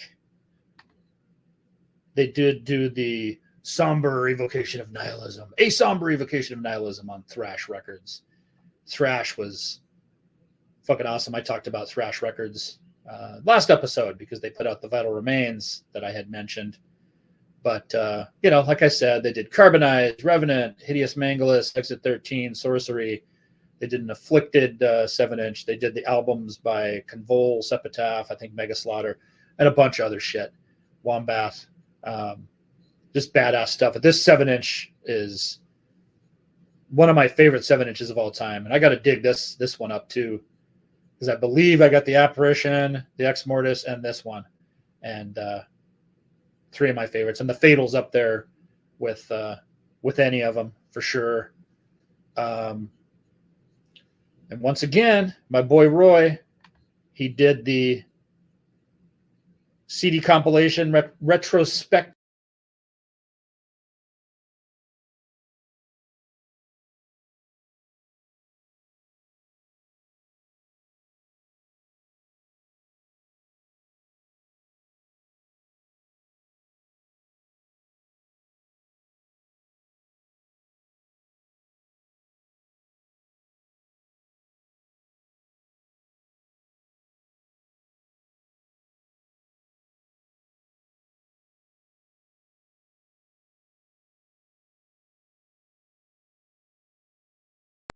They did do the Somber Evocation of Nihilism, a Somber Evocation of Nihilism on Thrash Records. Thrash was fucking awesome. I talked about Thrash Records last episode because they put out the Vital Remains that I had mentioned. But, you know, like I said, they did Carbonized, Revenant, Hideous Mangalus, Exit 13, Sorcery. They did an Afflicted 7-inch. They did the albums by Convulse, Epitaph, I think Mega Slaughter, and a bunch of other shit. Wombat. Just badass stuff. But this 7-inch is one of my favorite 7-inches of all time. And I got to dig this one up too, because I believe I got the Apparition, the Ex Mortis, and this one. And three of my favorites. And the Fatal's up there with any of them for sure. And once again, my boy Roy, he did the CD compilation retrospective.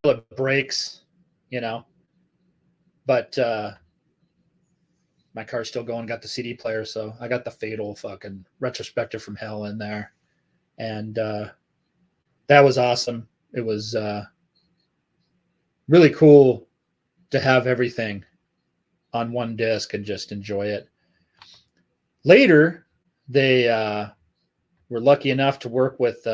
It breaks, you know, but my car's still going. Got the CD player, so I got the Fatal fucking retrospective from hell in there, and that was awesome. It was really cool to have everything on one disc and just enjoy it. Later, they were lucky enough to work with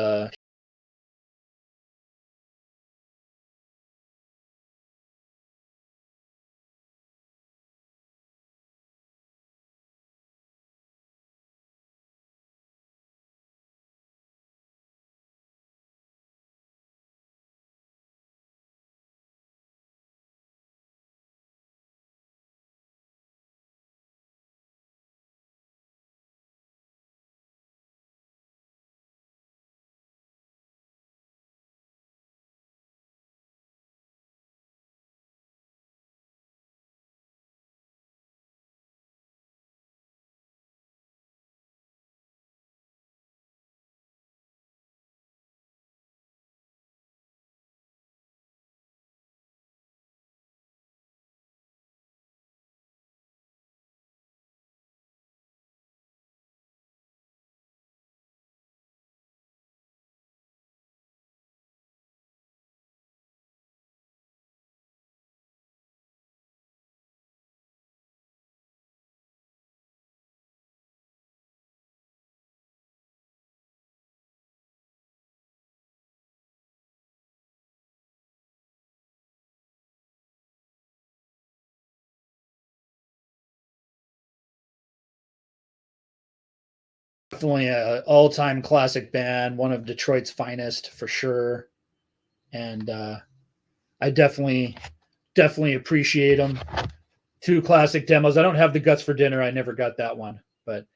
definitely an all-time classic band, one of Detroit's finest for sure. And I definitely appreciate them. 2 classic demos. I don't have the Guts for Dinner. I never got that one, but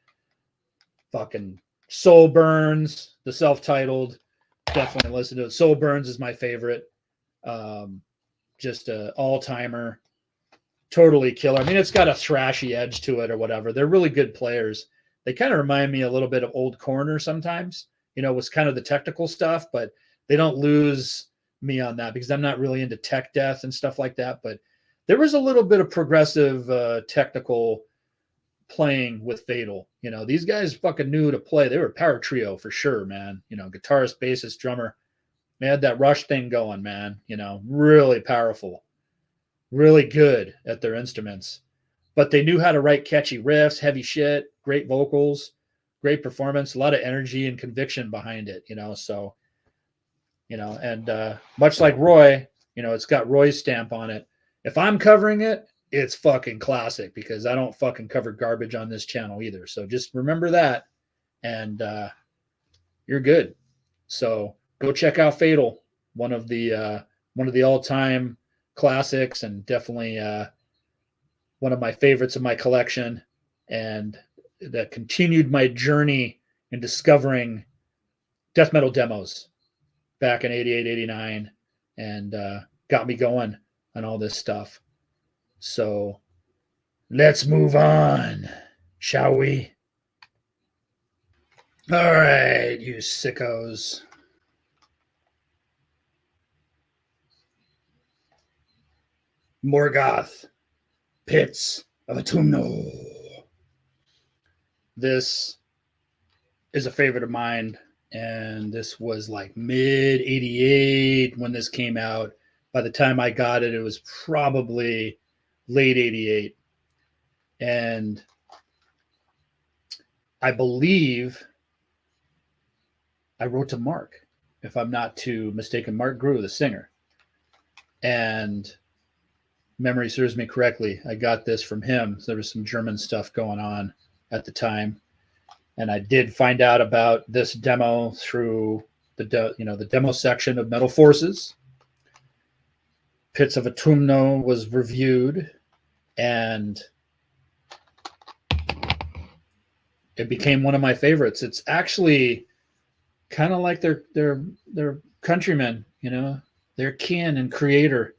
fucking Soul Burns, the self-titled, definitely listen to it. Soul Burns is my favorite. Just a all-timer, totally killer. I mean, it's got a thrashy edge to it or whatever. They're really good players. They kind of remind me a little bit of Old Corner sometimes, was kind of the technical stuff, but they don't lose me on that because I'm not really into tech death and stuff like that. But there was a little bit of progressive technical playing with Fatal. These guys fucking knew to play. They were a power trio for sure, man. Guitarist, bassist, drummer. They had that Rush thing going, man. Really powerful, really good at their instruments. But they knew how to write catchy riffs, heavy shit, great vocals, great performance, a lot of energy and conviction behind it, so, and much like Roy, it's got Roy's stamp on it. If I'm covering it, it's fucking classic because I don't fucking cover garbage on this channel either. So just remember that and you're good. So go check out Fatal, one of the all-time classics and definitely one of my favorites of my collection, and that continued my journey in discovering death metal demos back in 88, 89, and got me going on all this stuff. So let's move on, shall we? All right, you sickos. Morgoth, Pits of Autumno. This is a favorite of mine, and this was like mid 88 when this came out. By the time I got it, it was probably late 88. And I believe I wrote to Mark, if I'm not too mistaken, Mark Grew, the singer. And memory serves me correctly, I got this from him. So there was some German stuff going on at the time. And I did find out about this demo through the demo section of Metal Forces. Pits of Autumno was reviewed, and it became one of my favorites. It's actually kind of like their countrymen, their kin and creator.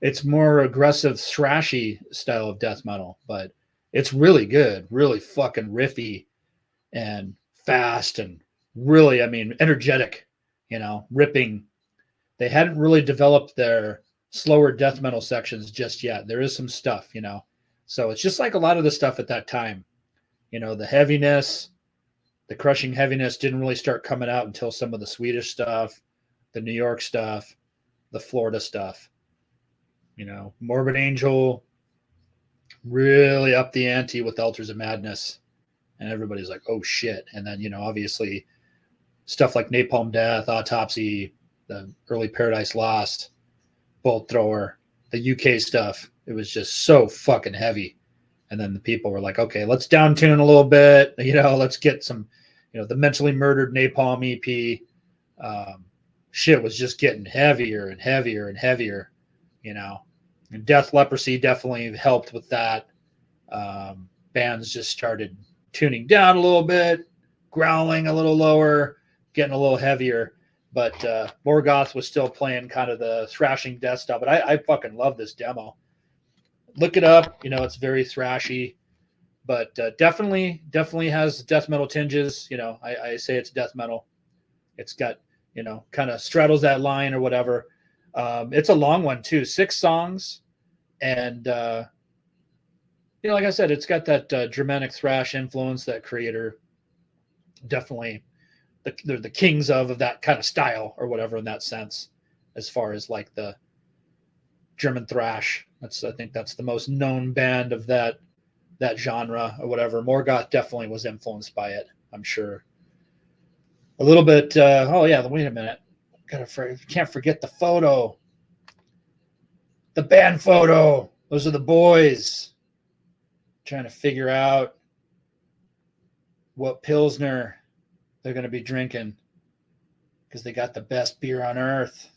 It's more aggressive, thrashy style of death metal, but it's really good, really fucking riffy and fast and really, energetic, ripping. They hadn't really developed their slower death metal sections just yet. There is some stuff, so it's just like a lot of the stuff at that time. The heaviness, the crushing heaviness didn't really start coming out until some of the Swedish stuff, the New York stuff, the Florida stuff. Morbid Angel really upped the ante with Altars of Madness, and everybody's like, oh shit. And then, obviously stuff like Napalm Death, Autopsy, the early Paradise Lost, Bolt Thrower, the UK stuff. It was just so fucking heavy. And then the people were like, okay, let's down tune a little bit. Let's get some, the Mentally Murdered Napalm EP. Shit was just getting heavier and heavier and heavier, And Death Leprosy definitely helped with that. Bands just started tuning down a little bit, growling a little lower, getting a little heavier. But Morgoth was still playing kind of the thrashing death stuff. But I fucking love this demo. Look it up. It's very thrashy, but definitely has death metal tinges. I say it's death metal. It's got, kind of straddles that line or whatever. It's a long one too, 6 songs. And, like I said, it's got that Germanic thrash influence, that creator. Definitely they're the kings of that kind of style or whatever in that sense, as far as like the German thrash. I think that's the most known band of that genre or whatever. Morgoth definitely was influenced by it, I'm sure. A little bit. Oh yeah, wait a minute. Can't forget the photo. The band photo. Those are the boys. Trying to figure out. what Pilsner they're going to be drinking because they got the best beer on earth.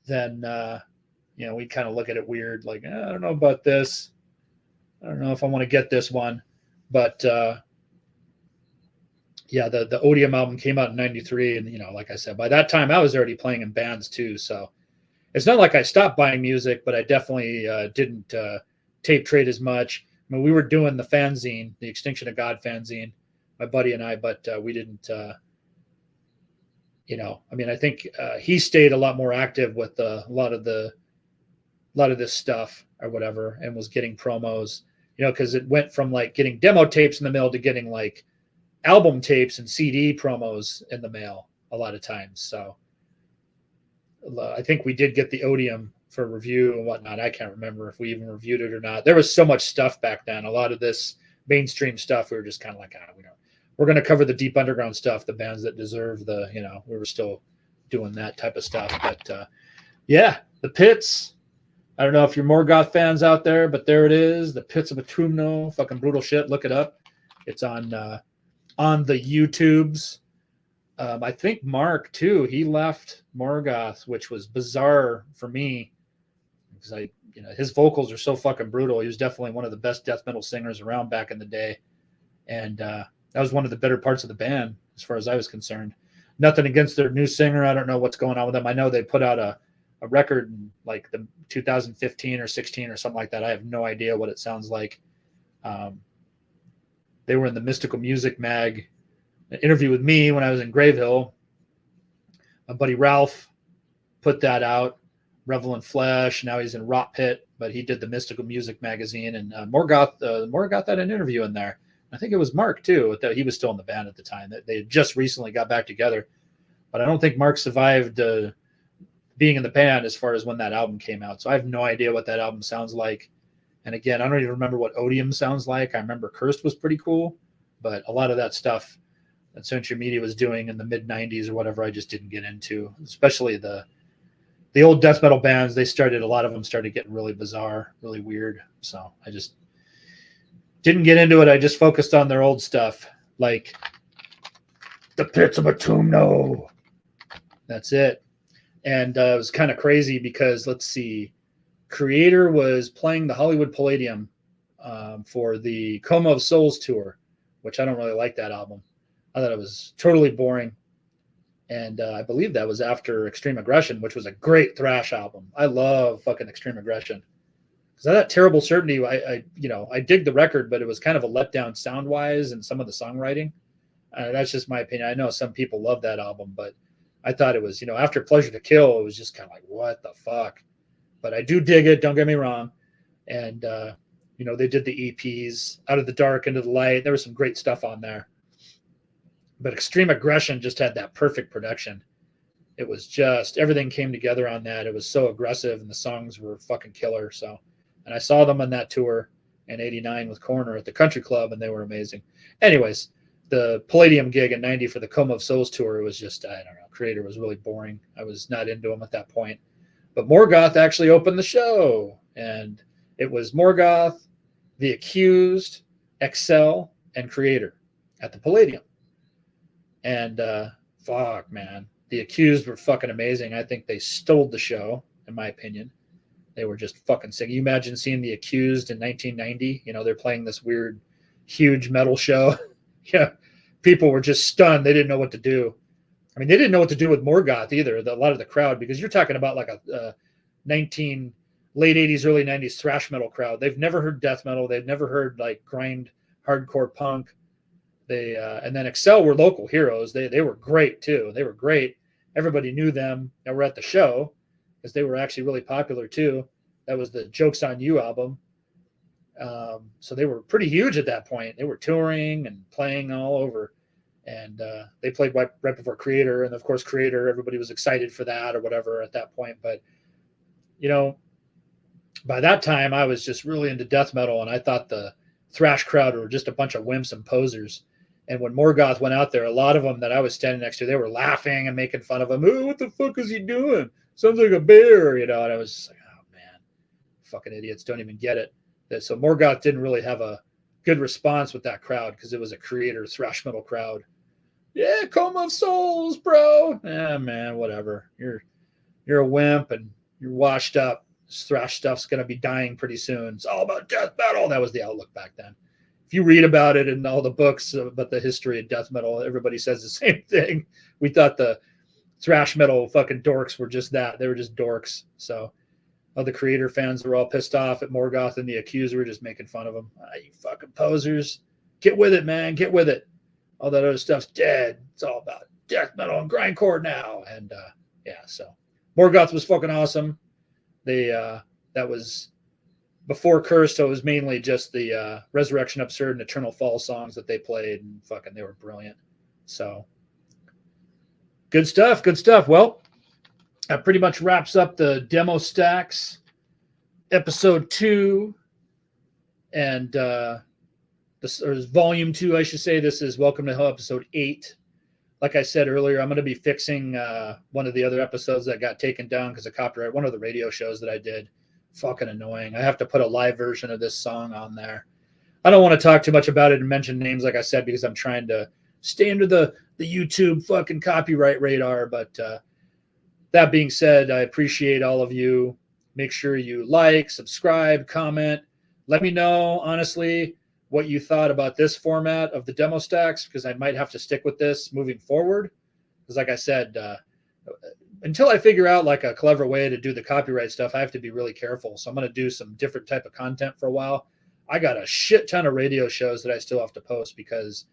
Then we kind of look at it weird, like I don't know about this. I don't know if I want to get this one, but yeah, the Odium album came out in '93, and like I said, by that time I was already playing in bands too. So it's not like I stopped buying music, but I definitely didn't tape trade as much. I mean, we were doing the fanzine, the Extinction of God fanzine, my buddy and I, but we didn't. I mean, I think he stayed a lot more active with a lot of this stuff or whatever, and was getting promos. Because it went from like getting demo tapes in the mail to getting like album tapes and CD promos in the mail a lot of times. So I think we did get the Odium for review and whatnot. I can't remember if we even reviewed it or not. There was so much stuff back then. A lot of this mainstream stuff, we were just kind of like, we're going to cover the deep underground stuff, the bands that deserve we were still doing that type of stuff. But yeah, the Pits. I don't know if you're Morgoth fans out there, but there it is. The Pits of Atumno. Fucking brutal shit. Look it up. It's on the YouTubes. I think Mark too. He left Morgoth, which was bizarre for me because his vocals are so fucking brutal. He was definitely one of the best death metal singers around back in the day, and that was one of the better parts of the band as far as I was concerned. Nothing against their new singer. I don't know what's going on with them. I know they put out a record in like the 2015 or 16 or something like that. I have no idea what it sounds like. They were in the Mystical Music Mag, an interview with me when I was in Gravehill. My buddy Ralph put that out. Revel in Flesh. Now he's in Rot Pit, but he did the Mystical Music magazine. And Morgoth had an interview in there. I think it was Mark too. He was still in the band at the time. They had just recently got back together, but I don't think Mark survived being in the band as far as when that album came out. So I have no idea what that album sounds like. And again, I don't even remember what Odium sounds like. I remember Cursed was pretty cool, but a lot of that stuff that Century Media was doing in the mid 90s or whatever, I just didn't get into, especially the old death metal bands. A lot of them started getting really bizarre, really weird. So I just didn't get into it. I just focused on their old stuff, like The Pits of Autumno. That's it. And it was kind of crazy because, let's see, Creator was playing the Hollywood Palladium for the Coma of Souls tour, which I don't really like that album. I thought it was totally boring. And I believe that was after Extreme Aggression, which was a great thrash album. I love fucking Extreme Aggression. Because that Terrible Certainty, I dig the record, but it was kind of a letdown sound-wise and some of the songwriting. That's just my opinion. I know some people love that album, but I thought it was, after Pleasure to Kill, it was just kind of like, what the fuck? But I do dig it, don't get me wrong. And, they did the EPs, Out of the Dark, Into the Light. There was some great stuff on there. But Extreme Aggression just had that perfect production. It was just, everything came together on that. It was so aggressive, and the songs were fucking killer. So, and I saw them on that tour in '89 with Corner at the Country Club, and they were amazing. Anyways, the Palladium gig in '90 for the Coma of Souls tour, it was just, I don't know, Creator was really boring. I was not into him at that point. But Morgoth actually opened the show, and it was Morgoth, The Accused, Excel, and Creator at the Palladium. And fuck, man, The Accused were fucking amazing. I think they stole the show, in my opinion. They were just fucking sick. You imagine seeing The Accused in 1990? They're playing this weird, huge metal show. Yeah, people were just stunned. They didn't know what to do. I mean, they didn't know what to do with Morgoth either, a lot of the crowd, because you're talking about like a late 80s, early 90s thrash metal crowd. They've never heard death metal. They've never heard like grind hardcore punk. And then Excel were local heroes. They were great too. They were great. Everybody knew them that were at the show because they were actually really popular too. That was the Jokes on You album. So they were pretty huge at that point. They were touring and playing all over. And they played right before Creator. And of course, Creator, everybody was excited for that or whatever at that point. But, by that time, I was just really into death metal. And I thought the thrash crowd were just a bunch of wimps and posers. And when Morgoth went out there, a lot of them that I was standing next to, they were laughing and making fun of him. Oh, what the fuck is he doing? Sounds like a bear, And I was just like, oh, man, fucking idiots don't even get it. So Morgoth didn't really have a good response with that crowd because it was a Creator thrash metal crowd. Yeah, Coma of Souls, bro. Yeah, man, whatever. You're a wimp and you're washed up. This thrash stuff's gonna be dying pretty soon. It's all about death metal. That was the outlook back then. If you read about it in all the books about the history of death metal, everybody says the same thing. We thought the thrash metal fucking dorks were just that. They were just dorks. So all the Creator fans were all pissed off at Morgoth, and the Accused were just making fun of him. You fucking posers. Get with it, man. Get with it. All that other stuff's dead. It's all about death metal and grindcore now. And so Morgoth was fucking awesome. That was before Cursed, so it was mainly just the Resurrection, Absurd, and Eternal Fall songs that they played, and fucking they were brilliant. So good stuff. Good stuff. Well, that pretty much wraps up the Demo Stacks episode 2 and this is volume 2, I should say. This is Welcome to Hell episode 8. Like I said earlier, I'm going to be fixing one of the other episodes that got taken down because of copyright. One of the radio shows that I did. Fucking annoying. I have to put a live version of this song on there. I don't want to talk too much about it and mention names, like I said, because I'm trying to stay under the YouTube fucking copyright radar. But that being said, I appreciate all of you. Make sure you like, subscribe, comment. Let me know, honestly, what you thought about this format of the Demo Stacks, because I might have to stick with this moving forward. Because like I said, until I figure out like a clever way to do the copyright stuff, I have to be really careful. So I'm going to do some different type of content for a while. I got a shit ton of radio shows that I still have to post because,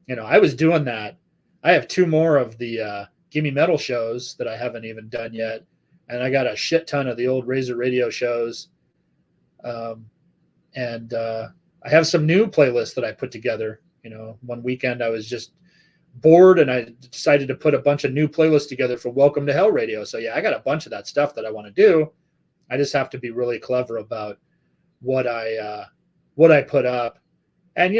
I was doing that. I have 2 more of the Gimme Metal shows that I haven't even done yet. And I got a shit ton of the old Razor radio shows. And I have some new playlists that I put together. One weekend I was just bored and I decided to put a bunch of new playlists together for Welcome to Hell Radio. So yeah, I got a bunch of that stuff that I want to do. I just have to be really clever about what I put up. And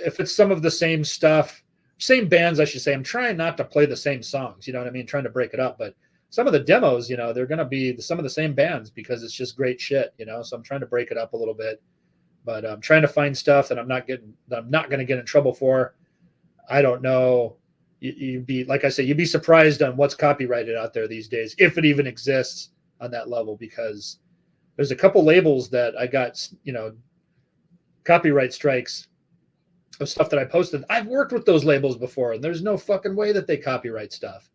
if it's some of the same stuff, same bands, I should say, I'm trying not to play the same songs, you know what I mean? Trying to break it up. But some of the demos, they're going to be some of the same bands because it's just great shit, so I'm trying to break it up a little bit. But I'm trying to find stuff that I'm not going to get in trouble for. I don't know. You'd be, like I said, you'd be surprised on what's copyrighted out there these days, if it even exists on that level, because there's a couple labels that I got, copyright strikes of stuff that I posted. I've worked with those labels before, and there's no fucking way that they copyright stuff.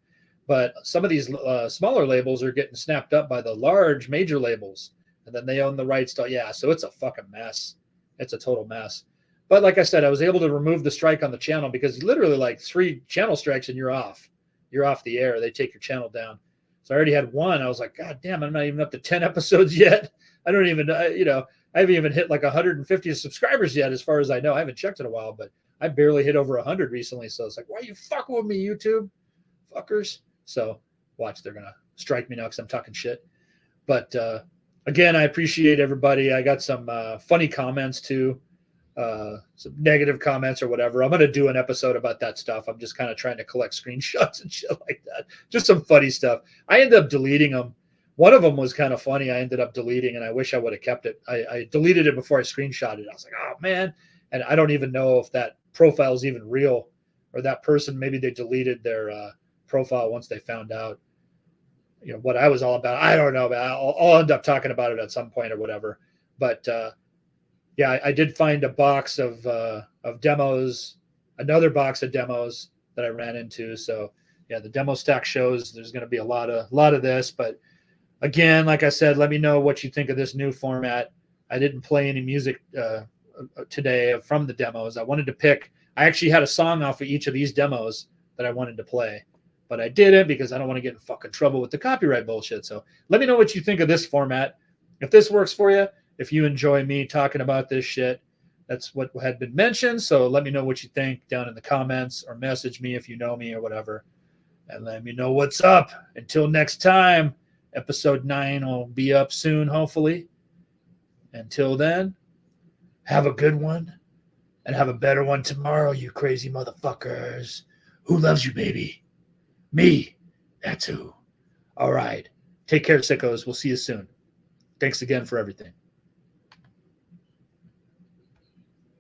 But some of these smaller labels are getting snapped up by the large major labels, and then they own the rights to, yeah, so it's a fucking mess. It's a total mess. But like I said, I was able to remove the strike on the channel because literally like 3 channel strikes and you're off. You're off the air. They take your channel down. So I already had 1. I was like, God damn, I'm not even up to 10 episodes yet. I don't even, I haven't even hit like 150 subscribers yet, as far as I know. I haven't checked in a while, but I barely hit over 100 recently. So it's like, why are you fucking with me, YouTube? Fuckers. So watch, they're going to strike me now because I'm talking shit. But again, I appreciate everybody. I got some funny comments too. Some negative comments or whatever. I'm going to do an episode about that stuff. I'm just kind of trying to collect screenshots and shit like that. Just some funny stuff. I ended up deleting them. One of them was kind of funny. I ended up deleting, and I wish I would have kept it. I deleted it before I screenshotted it. I was like, oh man. And I don't even know if that profile is even real, or that person, maybe they deleted their profile once they found out, what I was all about. I don't know, but I'll end up talking about it at some point or whatever. But yeah, I did find a box of demos, another box of demos that I ran into. So yeah, the demo stack shows there's going to be a lot of this. But again, like I said, let me know what you think of this new format. I didn't play any music today from the demos. I actually had a song off of each of these demos that I wanted to play, but I didn't because I don't want to get in fucking trouble with the copyright bullshit. So let me know what you think of this format. If this works for you, if you enjoy me talking about this shit, that's what had been mentioned. So let me know what you think down in the comments, or message me if you know me or whatever, and let me know what's up. Until next time, episode 9 will be up soon, hopefully. Until then, have a good one, and have a better one tomorrow, you crazy motherfuckers. Who loves you, baby? Me. That's who. All right. Take care, sickos. We'll see you soon. Thanks again for everything.